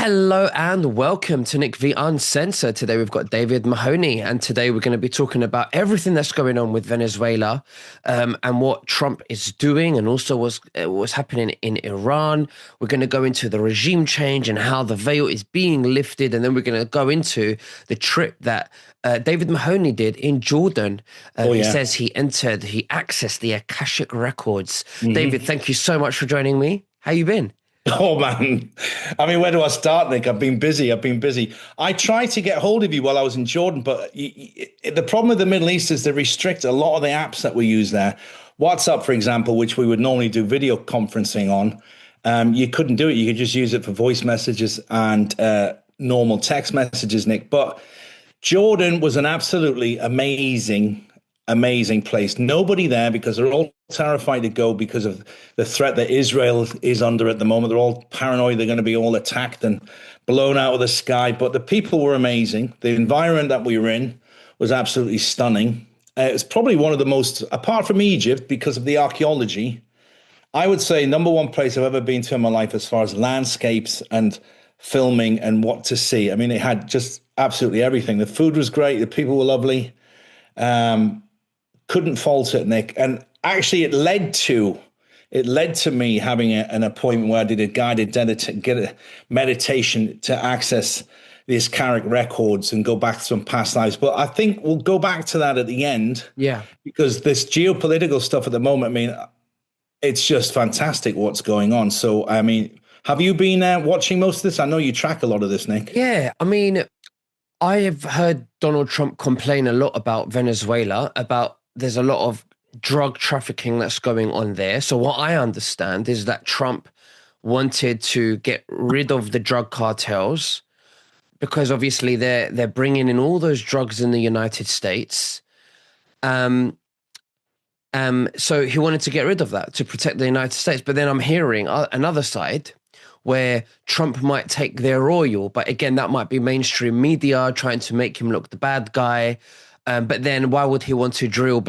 Hello and welcome to Nick V Uncensored. Today we've got David Mahoney, and today we're going to be talking about everything that's going on with Venezuela, and what Trump is doing, and also what's happening in Iran. We're going to go into the regime change and how the veil is being lifted, and then we're going to go into the trip that David Mahoney did in Jordan. He says he accessed the Akashic Records. David, thank you so much for joining me. How you been? Oh man, I mean, where do I start, Nick? I've been busy. I tried to get hold of you while I was in Jordan, but the problem with the Middle East is they restrict a lot of the apps that we use there. WhatsApp, for example, which we would normally do video conferencing on, you couldn't do it. You could just use it for voice messages and normal text messages, Nick. But Jordan was an absolutely amazing place. Nobody there because they're all terrified to go because of the threat that Israel is under at the moment. They're all paranoid they're going to be all attacked and blown out of the sky. But the people were amazing. The environment that we were in was absolutely stunning. It's probably one of the most, apart from Egypt, because of the archaeology, I would say number one place I've ever been to in my life as far as landscapes and filming and what to see. I mean, it had just absolutely everything. The food was great. The people were lovely. Couldn't fault it, Nick. And actually, it led to me having an appointment where I did a guided meditation to access the Akashic Records and go back to some past lives. But I think we'll go back to that at the end. Yeah. Because this geopolitical stuff at the moment, I mean, it's just fantastic what's going on. So, I mean, have you been watching most of this? I know you track a lot of this, Nick. Yeah, I mean, I have heard Donald Trump complain a lot about Venezuela, about there's a lot of drug trafficking that's going on there. So what I understand is that Trump wanted to get rid of the drug cartels because obviously they're bringing in all those drugs in the United States. So he wanted to get rid of that to protect the United States. But then I'm hearing another side where Trump might take their oil, but again, that might be mainstream media trying to make him look the bad guy. But then why would he want to drill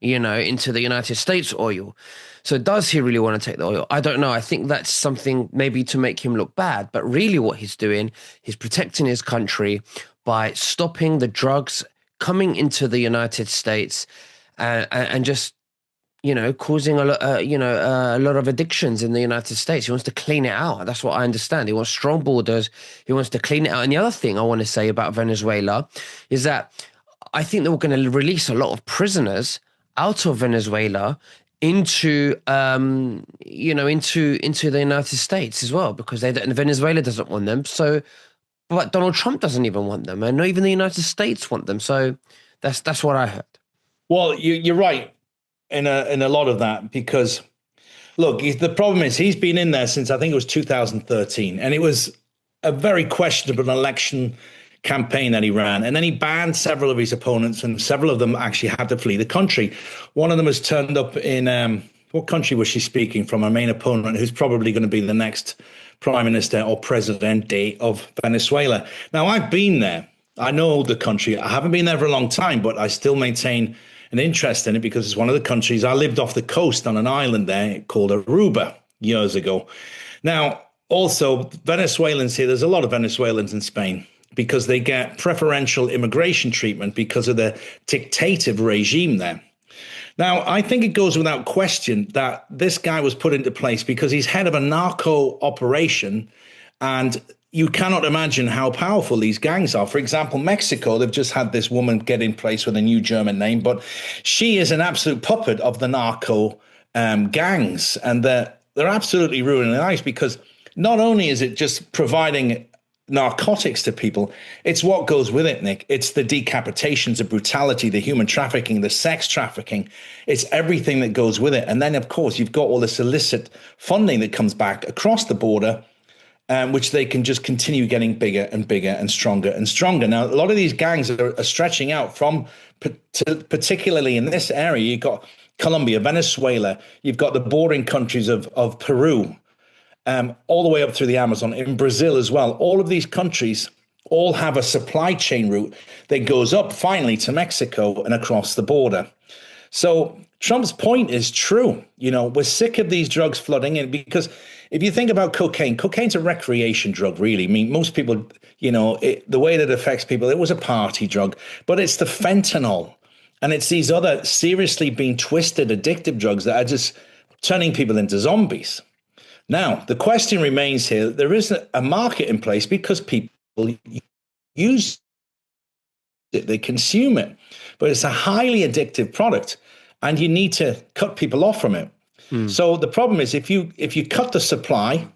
into the United States oil? So does he really want to take the oil? I don't know. I think that's something maybe to make him look bad. But really what he's doing, he's protecting his country by stopping the drugs coming into the United States and just, causing a lot of addictions in the United States. He wants to clean it out. That's what I understand. He wants strong borders. He wants to clean it out. And the other thing I want to say about Venezuela is that I think that we're going to release a lot of prisoners out of Venezuela into the United States as well, because Venezuela doesn't want them. So, but Donald Trump doesn't even want them, and not even the United States want them. So that's what I heard. Well, you're right in a lot of that, because look, the problem is he's been in there since I think it was 2013, and it was a very questionable election campaign that he ran, and then he banned several of his opponents, and several of them actually had to flee the country. One of them has turned up in what country was she speaking from? Her main opponent, who's probably going to be the next prime minister or presidente of Venezuela. Now, I've been there. I know the country. I haven't been there for a long time, but I still maintain an interest in it because it's one of the countries. I lived off the coast on an island there called Aruba years ago. Now, also Venezuelans here. There's a lot of Venezuelans in Spain, because they get preferential immigration treatment because of the dictative regime there. Now, I think it goes without question that this guy was put into place because he's head of a narco operation, and you cannot imagine how powerful these gangs are. For example, Mexico, they've just had this woman get in place with a new German name, but she is an absolute puppet of the narco gangs, and they're absolutely ruining their lives, because not only is it just providing narcotics to people, it's what goes with it, Nick. It's the decapitations, the brutality, the human trafficking, the sex trafficking. It's everything that goes with it. And then, of course, you've got all this illicit funding that comes back across the border, which they can just continue getting bigger and bigger and stronger and stronger. Now, a lot of these gangs are stretching out from, particularly in this area, you've got Colombia, Venezuela, you've got the bordering countries of Peru, all the way up through the Amazon, in Brazil as well. All of these countries all have a supply chain route that goes up finally to Mexico and across the border. So Trump's point is true. We're sick of these drugs flooding in, because if you think about cocaine, cocaine's a recreation drug, really. I mean, most people, the way that it affects people, it was a party drug, but it's the fentanyl and it's these other seriously being twisted addictive drugs that are just turning people into zombies. Now, the question remains here, there is a market in place because people use it, they consume it, but it's a highly addictive product and you need to cut people off from it. So the problem is if you cut the supply,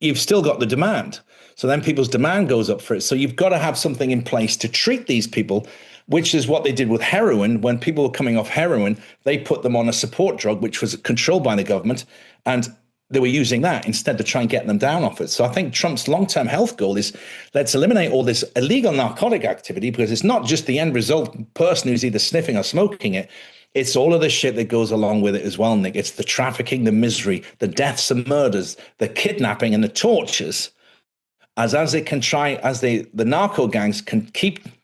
you've still got the demand. So then people's demand goes up for it. So you've got to have something in place to treat these people, which is what they did with heroin. When people were coming off heroin, they put them on a support drug, which was controlled by the government. And they were using that instead to try and get them down off it. So I think Trump's long-term health goal is let's eliminate all this illegal narcotic activity, because it's not just the end result person who's either sniffing or smoking it. It's all of the shit that goes along with it as well, Nick. It's the trafficking, the misery, the deaths and murders, the kidnapping and the tortures, as the narco gangs can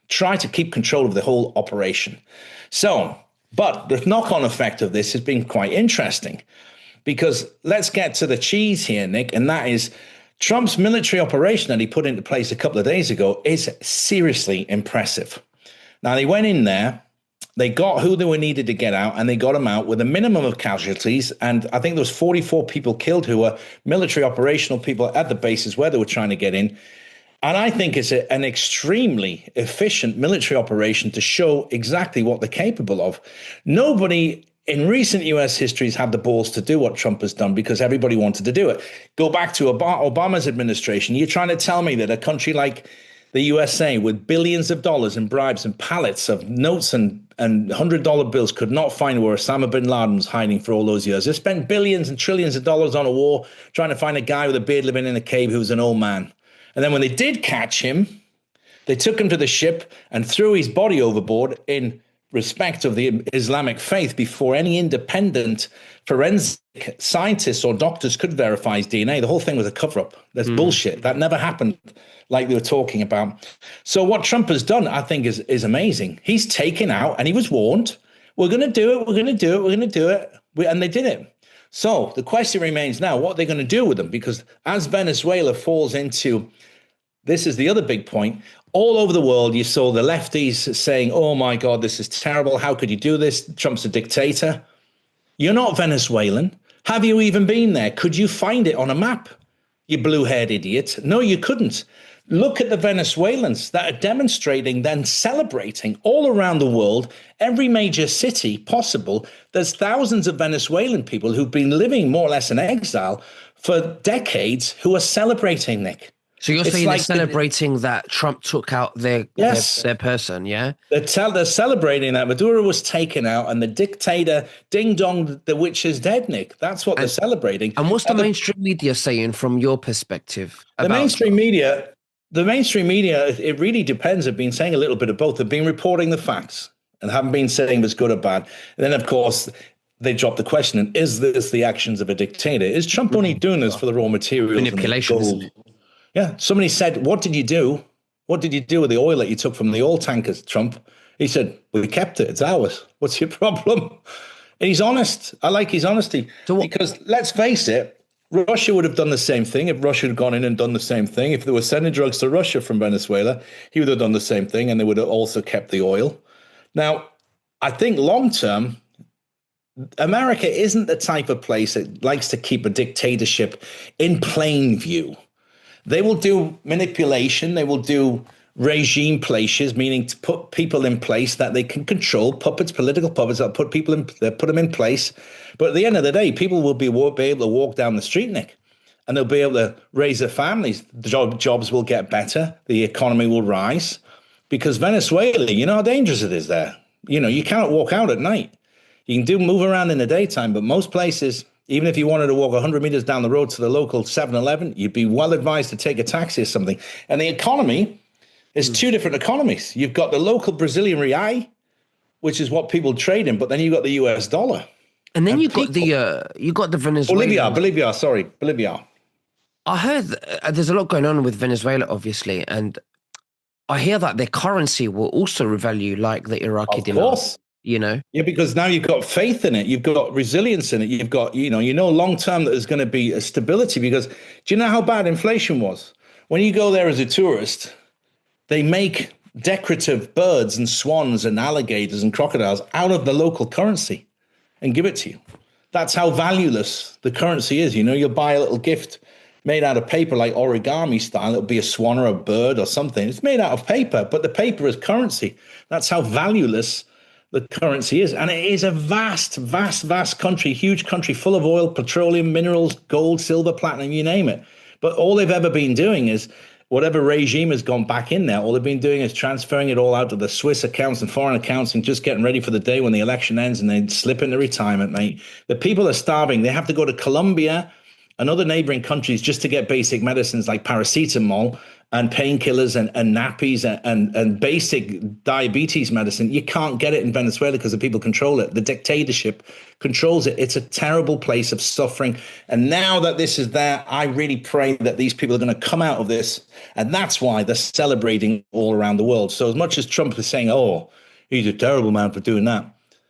try to keep control of the whole operation. So, but the knock-on effect of this has been quite interesting, because let's get to the cheese here, Nick, and that is Trump's military operation that he put into place a couple of days ago is seriously impressive. Now, they went in there, they got who they were needed to get out, and they got them out with a minimum of casualties. And I think there was 44 people killed who were military operational people at the bases where they were trying to get in. And I think it's an extremely efficient military operation to show exactly what they're capable of. Nobody in recent US history has had the balls to do what Trump has done because everybody wanted to do it. Go back to Obama's administration. You're trying to tell me that a country like the USA, with billions of dollars in bribes and pallets of notes and $100 bills, could not find where Osama bin Laden was hiding for all those years. They spent billions and trillions of dollars on a war trying to find a guy with a beard living in a cave who was an old man. And then when they did catch him, they took him to the ship and threw his body overboard in respect of the Islamic faith before any independent forensic scientists or doctors could verify his DNA. The whole thing was a cover-up. That's bullshit. That never happened like they were talking about. So what Trump has done, I think, is amazing. He's taken out, and he was warned, we're going to do it, we're going to do it, we're going to do it. And they did it. So the question remains now, what are they going to do with them? Because as Venezuela falls into, this is the other big point, all over the world, you saw the lefties saying, oh my God, this is terrible. How could you do this? Trump's a dictator. You're not Venezuelan. Have you even been there? Could you find it on a map? You blue-haired idiot. No, you couldn't. Look at the Venezuelans that are demonstrating, then celebrating all around the world, every major city possible. There's thousands of Venezuelan people who've been living more or less in exile for decades who are celebrating, Nick. So you're saying they're celebrating that Trump took out their person, yeah? They're celebrating that Maduro was taken out and the dictator, ding dong, the witch is dead, Nick. That's what they're celebrating. And what's the mainstream media saying from your perspective? The mainstream media, it really depends. They've been saying a little bit of both. They've been reporting the facts and haven't been saying it was good or bad. And then, of course, they drop the question, is this the actions of a dictator? Is Trump only doing this for the raw materials? Manipulation, isn't it? Yeah. Somebody said, what did you do? What did you do with the oil that you took from the oil tankers, Trump? He said, we kept it. It's ours. What's your problem? And he's honest. I like his honesty. Because let's face it, Russia would have done the same thing if Russia had gone in and done the same thing. If they were sending drugs to Russia from Venezuela, he would have done the same thing, and they would have also kept the oil. Now, I think long term, America isn't the type of place that likes to keep a dictatorship in plain view. They will do manipulation. They will do regime places, meaning to put people in place that they can control, puppets, political puppets that put them in place. But at the end of the day, people will be able to walk down the street, Nick, and they'll be able to raise their families. The jobs will get better. The economy will rise. Because Venezuela, you know how dangerous it is there. You know, you cannot walk out at night. You can move around in the daytime, but most places, even if you wanted to walk 100 meters down the road to the local 7-Eleven, you'd be well advised to take a taxi or something. And the economy is two different economies. You've got the local Brazilian real, which is what people trade in, but then you've got the US dollar. And then you got the Venezuela. Bolivia. I heard there's a lot going on with Venezuela, obviously, and I hear that their currency will also revalue like the Iraqi dinar. you know? Yeah, because now you've got faith in it, you've got resilience in it, you've got, long term that there's going to be a stability. Because do you know how bad inflation was? When you go there as a tourist, they make decorative birds and swans and alligators and crocodiles out of the local currency and give it to you. That's how valueless the currency is. You'll buy a little gift made out of paper, like origami style. It'll be a swan or a bird or something. It's made out of paper, but the paper is currency. That's how valueless the currency is. And it is a vast, vast, vast country, huge country full of oil, petroleum, minerals, gold, silver, platinum, you name it. But all they've ever been doing is whatever regime has gone back in there, all they've been doing is transferring it all out to the Swiss accounts and foreign accounts and just getting ready for the day when the election ends and they slip into retirement, mate. The people are starving. They have to go to Colombia and other neighboring countries just to get basic medicines like paracetamol and painkillers and nappies and basic diabetes medicine. You can't get it in Venezuela because the people control it. The dictatorship controls it. It's a terrible place of suffering. And now that this is there, I really pray that these people are going to come out of this. And that's why they're celebrating all around the world. So as much as Trump is saying, oh, he's a terrible man for doing that,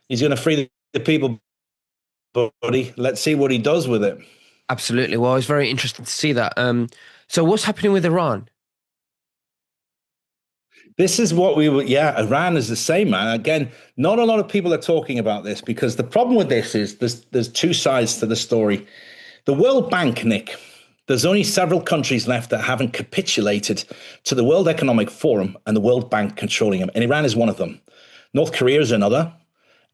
he's going to free the people, buddy. Let's see what he does with it. Absolutely. Well, it's very interesting to see that. So what's happening with Iran? This is what Iran is the same, man. Again, not a lot of people are talking about this because the problem with this is there's two sides to the story. The World Bank, Nick, there's only several countries left that haven't capitulated to the World Economic Forum and the World Bank controlling them. And Iran is one of them. North Korea is another.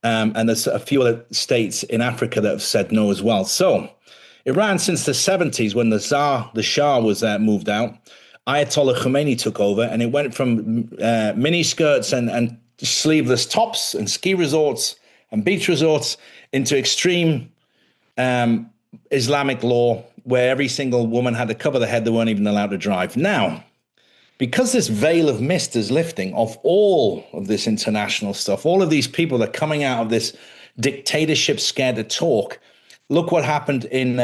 And there's a few other states in Africa that have said no as well. So Iran, since the 70s, when the Shah was moved out, Ayatollah Khomeini took over, and it went from mini skirts and sleeveless tops and ski resorts and beach resorts into extreme Islamic law, where every single woman had to cover their head. They weren't even allowed to drive. Now, because this veil of mist is lifting off all of this international stuff, all of these people that are coming out of this dictatorship scared to talk. Look what happened in,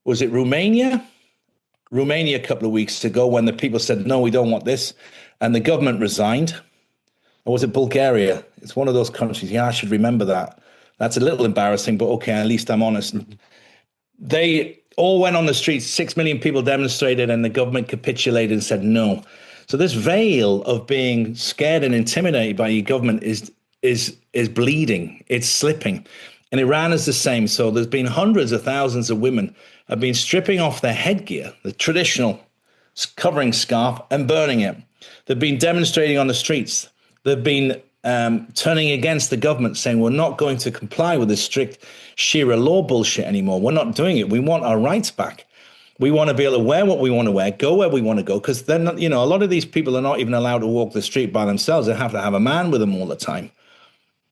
was it Romania? Romania a couple of weeks ago when the people said, no, we don't want this. And the government resigned. Or was it Bulgaria? It's one of those countries. Yeah, I should remember that. That's a little embarrassing, but okay, at least I'm honest. They all went on the streets. 6 million people demonstrated and the government capitulated and said no. So this veil of being scared and intimidated by your government is bleeding. It's slipping. And Iran is the same. So there's been hundreds of thousands of women have been stripping off their headgear, the traditional covering scarf, and burning it. They've been demonstrating on the streets. They've been turning against the government, saying we're not going to comply with this strict Sharia law bullshit anymore. We're not doing it. We want our rights back. We want to be able to wear what we want to wear, go where we want to go, because then, a lot of these people are not even allowed to walk the street by themselves. They have to have a man with them all the time.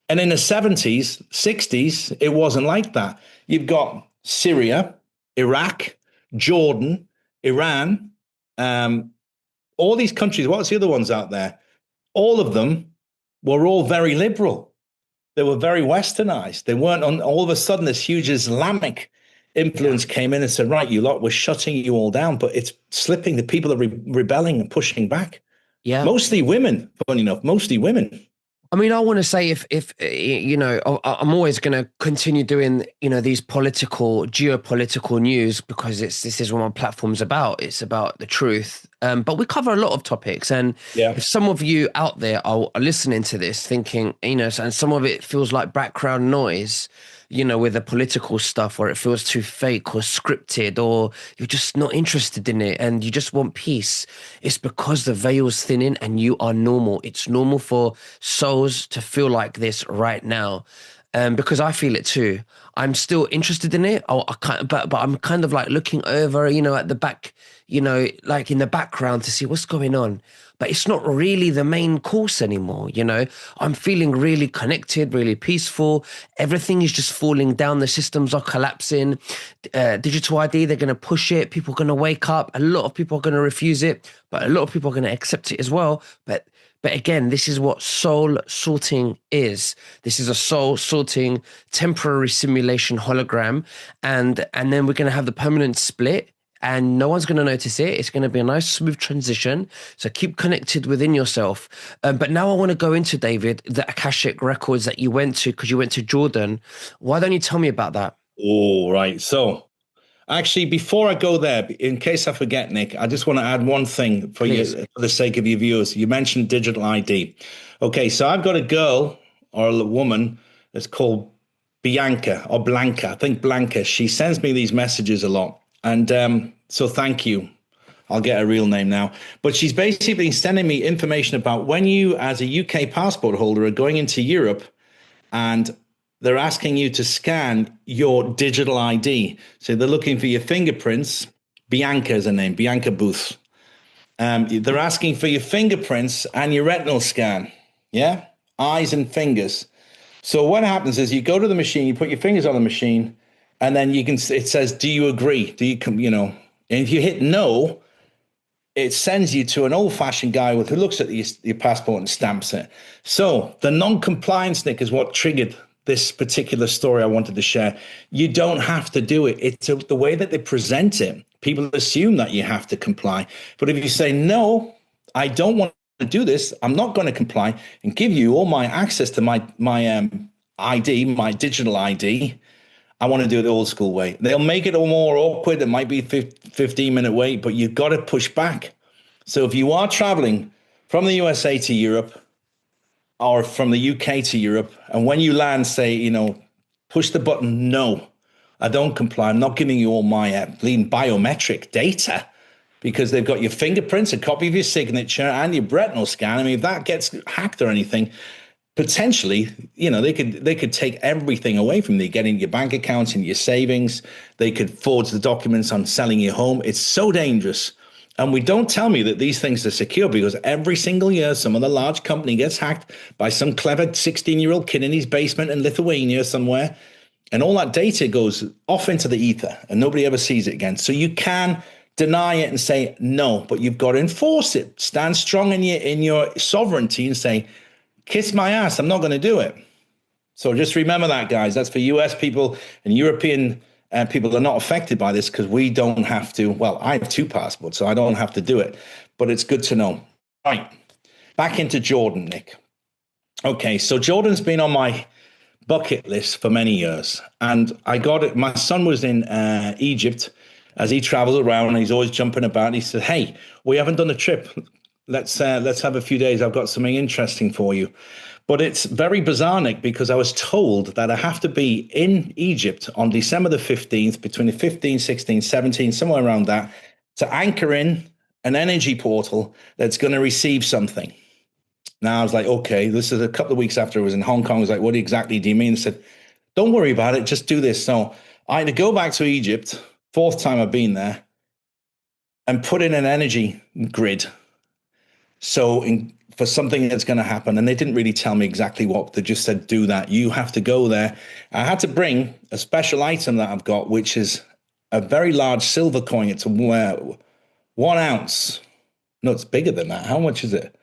And in the 70s, 60s, it wasn't like that. You've got Syria, Iraq, Jordan, Iran, all these countries. What's the other ones out there? All of them were all very liberal. They were very westernized. They weren't on. All of a sudden, this huge Islamic influence came in and said, right, you lot, we're shutting you all down, but it's slipping. The people are rebelling and pushing back. Yeah. Mostly women, funny enough, mostly women. I mean, I want to say if I'm always going to continue doing, these geopolitical news because this is what my platform's about. It's about the truth. But we cover a lot of topics. And if some of you out there are listening to this thinking, and some of it feels like background noise, with the political stuff, or it feels too fake or scripted, or you're just not interested in it and you just want peace, it's because the veil's thinning and you are normal. It's normal for souls to feel like this right now. Because I feel it too. I'm still interested in it. But I'm kind of like looking over, at the back, like in the background to see what's going on. But it's not really the main course anymore. I'm feeling really connected, really peaceful. Everything is just falling down. The systems are collapsing. Digital ID, they're going to push it. People are going to wake up. A lot of people are going to refuse it, but a lot of people are going to accept it as well. But again, this is what soul sorting is. This is a soul sorting temporary simulation hologram. And then we're going to have the permanent split. and no one's going to notice it. It's going to be a nice, smooth transition. So keep connected within yourself. But now I want to go into, David, the Akashic Records that you went to because you went to Jordan. Why don't you tell me about that? All right. So actually, before I go there, in case I forget, Nick, I just want to add one thing for Please. you, for the sake of your viewers. You mentioned digital ID. Okay, so I've got a girl or a woman that's called Bianca or Blanca. I think Blanca. She sends me these messages a lot, and so thank you. I'll get a real name now. But she's basically sending me information about when you, as a UK passport holder, are going into Europe and they're asking you to scan your digital ID. So they're looking for your fingerprints. Bianca is her name, Bianca Booth. They're asking for your fingerprints and your retinal scan. Yeah, eyes and fingers. So what happens is you go to the machine, you put your fingers on the machine, and then you can. It says, "Do you agree? Do you come?" And if you hit no, it sends you to an old-fashioned guy who looks at your passport and stamps it. So the non-compliance, Nick, is what triggered this particular story I wanted to share. You don't have to do it. It's the way that they present it. People assume that you have to comply. But if you say, no, I don't want to do this, I'm not going to comply and give you all my access to my ID, my digital ID, I want to do it the old school way. They'll make it all more awkward. It might be 15-minute wait, but you've got to push back. So if you are traveling from the USA to Europe or from the UK to Europe, and when you land, say, push the button, no, I don't comply. I'm not giving you all my biometric data because they've got your fingerprints, a copy of your signature, and your retinal scan. I mean, if that gets hacked or anything, potentially, they could take everything away from you, getting your bank accounts and your savings. They could forge the documents on selling your home. It's so dangerous. And we don't tell me that these things are secure because every single year, some other large company gets hacked by some clever 16-year-old kid in his basement in Lithuania somewhere. And all that data goes off into the ether and nobody ever sees it again. So you can deny it and say no, but you've got to enforce it. Stand strong in your sovereignty and say, kiss my ass, I'm not going to do it. So just remember that, guys. That's for US people, and European people are not affected by this because we don't have to. Well, I have 2 passports, so I don't have to do it. But it's good to know. Right. Back into Jordan, Nick. Okay, so Jordan's been on my bucket list for many years. And I got it. My son was in Egypt as he travels around, and he's always jumping about. He said, hey, we haven't done a trip. Let's have a few days. I've got something interesting for you. But it's very bizarre, Nick, because I was told that I have to be in Egypt on December the 15th, between the 15th, 16th, 17th, somewhere around that, to anchor in an energy portal that's going to receive something. Now I was like, okay, this is a couple of weeks after I was in Hong Kong. I was like, what exactly do you mean? I said, don't worry about it. Just do this. So I had to go back to Egypt, 4th time I've been there, and put in an energy grid. So for something that's going to happen, and they didn't really tell me exactly what, they just said, do that. You have to go there. I had to bring a special item that I've got, which is a very large silver coin. It's 1 ounce. No, it's bigger than that. How much is it?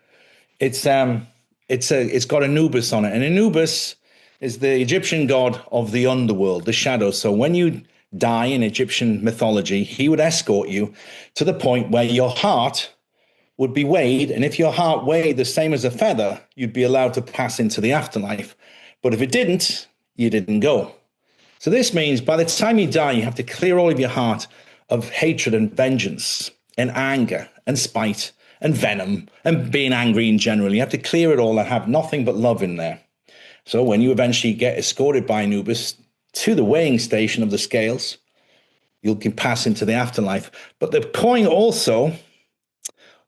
It's got Anubis on it. And Anubis is the Egyptian god of the underworld, the shadows. So when you die in Egyptian mythology, he would escort you to the point where your heart would be weighed, and if your heart weighed the same as a feather, you'd be allowed to pass into the afterlife. But if it didn't, you didn't go. So this means by the time you die, you have to clear all of your heart of hatred and vengeance and anger and spite and venom and being angry in general. You have to clear it all and have nothing but love in there. So when you eventually get escorted by Anubis to the weighing station of the scales, you can pass into the afterlife. But the coin also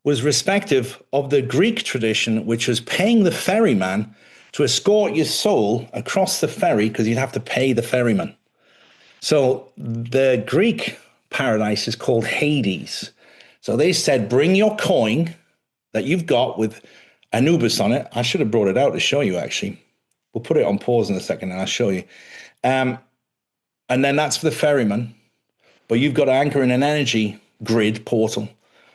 was respective of the Greek tradition, which was paying the ferryman to escort your soul across the ferry because you'd have to pay the ferryman. So the Greek paradise is called Hades. So they said, bring your coin that you've got with Anubis on it. I should have brought it out to show you, actually. We'll put it on pause in a second and I'll show you. And then that's for the ferryman. But you've got to anchor in an energy grid portal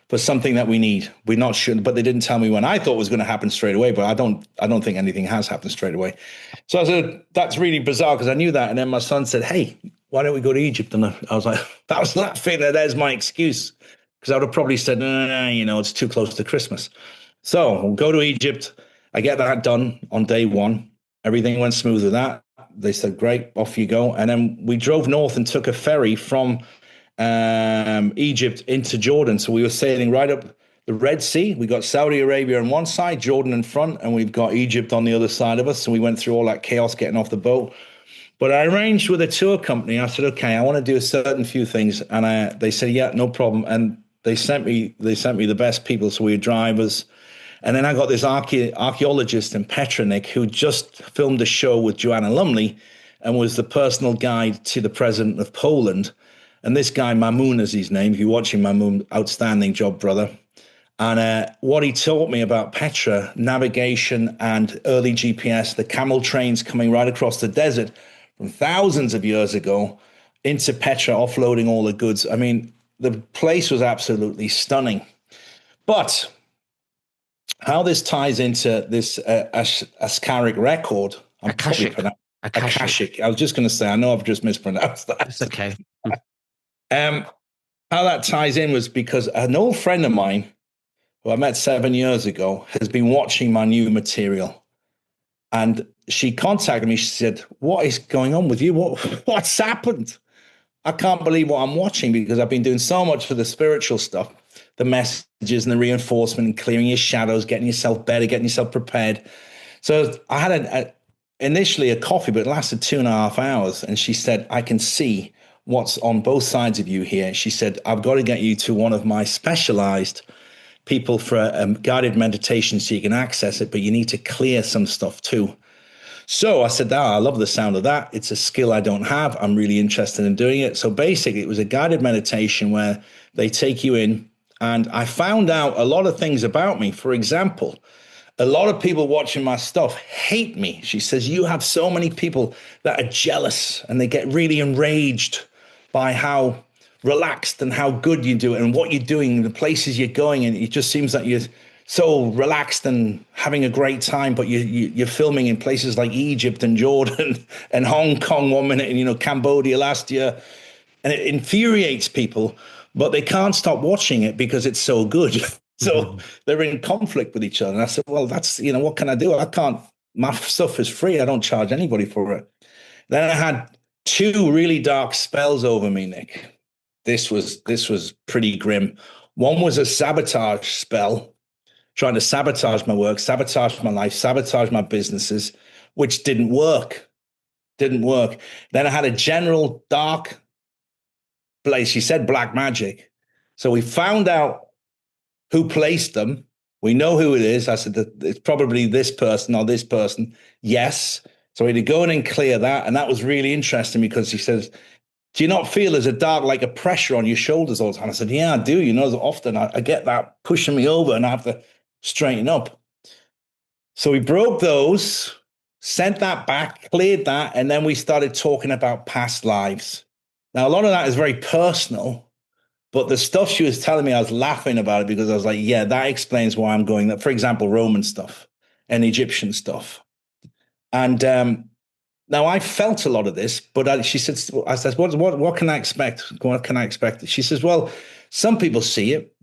for something that we need. We're not sure, but they didn't tell me when. I thought it was going to happen straight away, but I don't think anything has happened straight away. So I said, that's really bizarre because I knew that. And then my son said, hey, why don't we go to Egypt? And I was like, I was laughing. There's my excuse. Because I would have probably said, no, it's too close to Christmas. So we'll go to Egypt. I get that done on day one. Everything went smooth with that. They said, great, off you go. And then we drove north and took a ferry from Egypt into Jordan. So we were sailing right up the Red Sea. We got Saudi Arabia on one side, Jordan in front, and we've got Egypt on the other side of us. So we went through all that chaos getting off the boat. But I arranged with a tour company. I said, okay, I want to do a certain few things. And they said, yeah, no problem. And they sent me the best people. So we were drivers. And then I got this archaeologist in Petra, Nick, who just filmed a show with Joanna Lumley and was the personal guide to the president of Poland. And this guy, Mahmoon is his name. If you're watching Mahmoon, outstanding job, brother. And what he taught me about Petra, navigation and early GPS, the camel trains coming right across the desert from thousands of years ago into Petra, offloading all the goods. I mean, the place was absolutely stunning. But how this ties into this Akashic record, Akashic. I was just going to say, I know I've just mispronounced that. It's okay. How that ties in was because an old friend of mine, who I met 7 years ago, has been watching my new material. And she contacted me. She said, what is going on with you? What's happened? I can't believe what I'm watching, because I've been doing so much for the spiritual stuff, the messages and the reinforcement and clearing your shadows, getting yourself better, getting yourself prepared. So I had initially a coffee, but it lasted 2.5 hours. And she said, I can see what's on both sides of you here. She said, I've got to get you to one of my specialized people for a guided meditation so you can access it, but you need to clear some stuff too. So I said, I love the sound of that. It's a skill I don't have. I'm really interested in doing it. So basically, it was a guided meditation where they take you in, and I found out a lot of things about me. For example, a lot of people watching my stuff hate me. She says, you have so many people that are jealous and they get really enraged by how relaxed and how good you do it and what you're doing, the places you're going. And it just seems that you're so relaxed and having a great time, but you're filming in places like Egypt and Jordan and Hong Kong 1 minute and, Cambodia last year. And it infuriates people, but they can't stop watching it because it's so good. So they're in conflict with each other. And I said, well, that's, what can I do? I can't, my stuff is free. I don't charge anybody for it. Then I had 2 really dark spells over me, Nick. This was pretty grim. One was a sabotage spell, trying to sabotage my work, sabotage my life, sabotage my businesses, which didn't work. Then I had a general dark place. She said black magic. So we found out who placed them. We know who it is. I said that it's probably this person or this person. Yes. So we had to go in and clear that. And that was really interesting because she says, do you not feel there's a pressure on your shoulders all the time? I said, yeah, I do. Often I get that pushing me over and I have to straighten up. So we broke those, sent that back, cleared that, and then we started talking about past lives. Now, a lot of that is very personal, but the stuff she was telling me, I was laughing about it because I was like, yeah, that explains why I'm going there. For example, Roman stuff and Egyptian stuff. And now I felt a lot of this, but she said, I said, what can I expect? What can I expect? She says, well, some people see it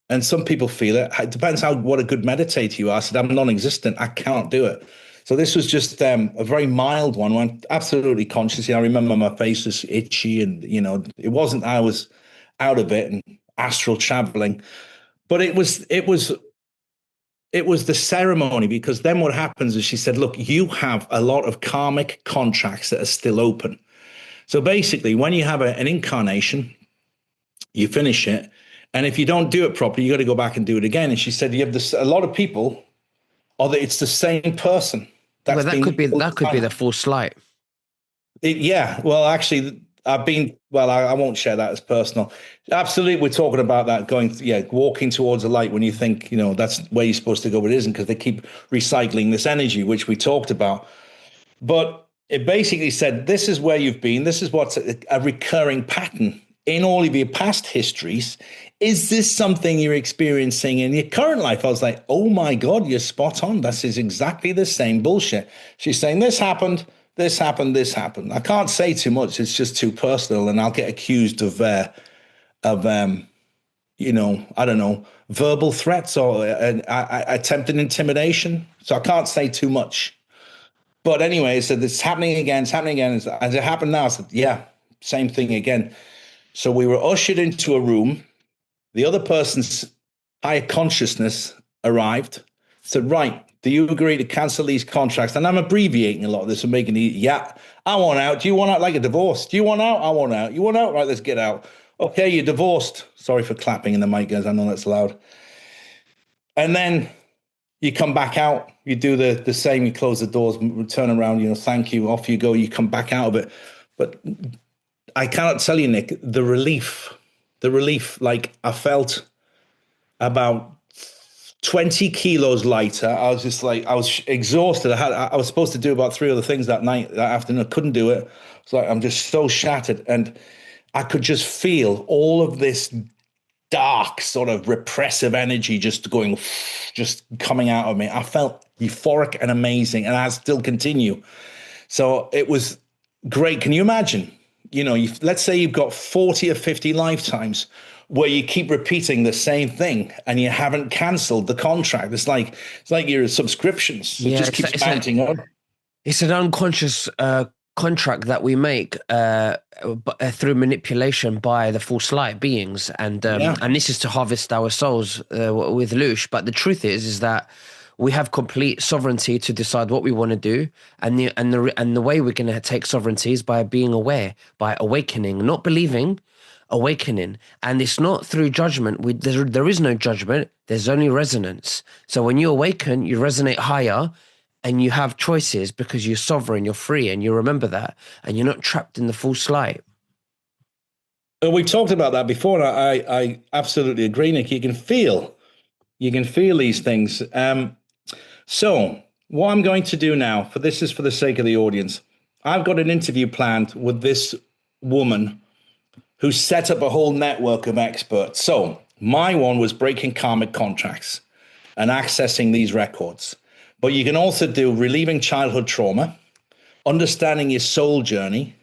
and some people feel it. It depends what a good meditator you are. I said, I'm non-existent. I can't do it. So this was just a very mild one. I'm absolutely conscious. I remember my face was itchy and, it wasn't, I was out of it and astral traveling, but it was the ceremony, because then what happens is she said, look, you have a lot of karmic contracts that are still open. So basically, when you have an incarnation, you finish it. And if you don't do it properly, you got to go back and do it again. And she said, you have a lot of people, or that it's the same person. Well, that could be the false light. Yeah. Well, actually, I won't share that as personal. Absolutely, we're talking about that walking towards the light when you think, that's where you're supposed to go, but it isn't, because they keep recycling this energy, which we talked about. But it basically said, this is where you've been. This is what's a recurring pattern in all of your past histories. Is this something you're experiencing in your current life? I was like, oh my God, you're spot on. This is exactly the same bullshit. She's saying this happened, this happened, this happened. I can't say too much. It's just too personal, and I'll get accused of I don't know, verbal threats or attempted intimidation. So I can't say too much. But anyway, so it's happening again. It's happening again. As it happened now, I said, yeah, same thing again. So we were ushered into a room. The other person's higher consciousness arrived. Said, right, do you agree to cancel these contracts? And I'm abbreviating a lot of this and making it, yeah, I want out. Do you want out like a divorce? Do you want out? I want out. You want out? Right, let's get out. Okay, you're divorced. Sorry for clapping in the mic, guys. I know that's loud. And then you come back out. You do the same. You close the doors, turn around, thank you. Off you go. You come back out of it. But I cannot tell you, Nick, the relief, like I felt about 20 kilos lighter. I was just like, I was exhausted. I was supposed to do about 3 other things that afternoon. I couldn't do it. It's like, I'm just so shattered. And I could just feel all of this dark sort of repressive energy just coming out of me. I felt euphoric and amazing, and I still continue. So it was great. Can you imagine? Let's say you've got 40 or 50 lifetimes where you keep repeating the same thing and you haven't canceled the contract. It's like your subscriptions. It just keeps mounting up. It's an unconscious contract that we make through manipulation by the false light beings, and this is to harvest our souls with Lush. But the truth is that we have complete sovereignty to decide what we want to do, and the way we're going to take sovereignty is by being aware, by awakening, not believing, awakening. And it's not through judgment. There is no judgment. There's only resonance. So when you awaken, you resonate higher. And you have choices because you're sovereign, you're free, and you remember that, and you're not trapped in the false light. We've talked about that before, and I absolutely agree, Nick. You can feel these things. So what I'm going to do now, this is for the sake of the audience, I've got an interview planned with this woman who set up a whole network of experts. So my one was breaking karmic contracts and accessing these records. But you can also do relieving childhood trauma, understanding your soul journey.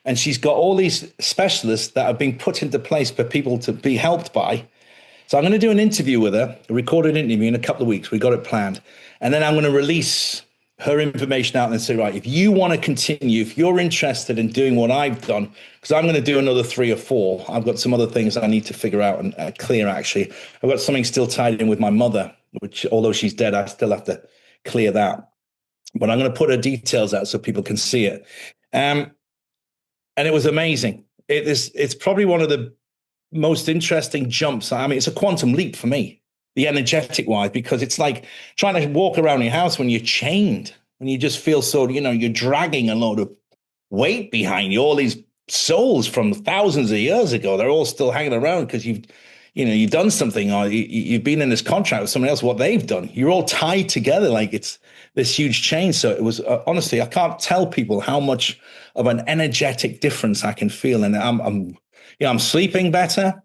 And she's got all these specialists that are being put into place for people to be helped by. So I'm going to do an interview with her, a recorded interview in a couple of weeks. We got it planned. And then I'm going to release her information out and say, right, if you want to continue, if you're interested in doing what I've done, because I'm going to do another 3 or 4. I've got some other things I need to figure out and clear, actually. I've got something still tied in with my mother, which, although she's dead, I still have to clear that. But I'm going to put her details out so people can see it. And it was amazing. It's probably one of the most interesting jumps. I mean, it's a quantum leap for me, the energetic wise, because it's like trying to walk around your house when you're chained, when you just feel so, you're dragging a load of weight behind you. All these souls from thousands of years ago, they're all still hanging around because you've done something, or you've been in this contract with someone else, what they've done. You're all tied together like it's this huge chain. So it was, honestly, I can't tell people how much of an energetic difference I can feel. And I'm sleeping better.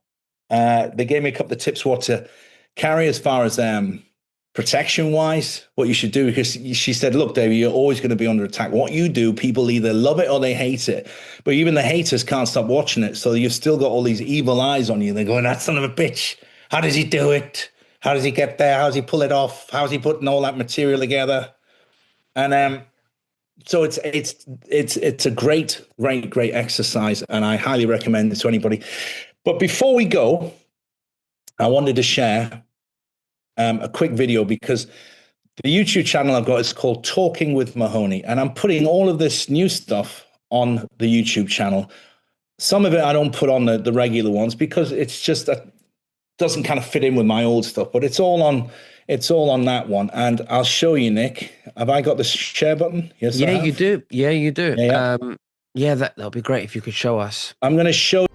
They gave me a couple of tips what to carry as far as protection wise, what you should do, because she said, look, David, you're always going to be under attack. What you do, people either love it or they hate it. But even the haters can't stop watching it. So you've still got all these evil eyes on you. They're going, that son of a bitch. How does he do it? How does he get there? How does he pull it off? How's he putting all that material together? And so it's a great exercise, and I highly recommend it to anybody. But before we go, I wanted to share a quick video, because the YouTube channel I've got is called Talking with Mahoney, and I'm putting all of this new stuff on the YouTube channel. Some of it I don't put on the regular ones because it's just doesn't kind of fit in with my old stuff, but it's all on that one. And I'll show you, Nick. Have I got the share button? Yes, yeah, you do. Yeah, you do. Yeah, yeah that'll be great if you could show us. I'm going to show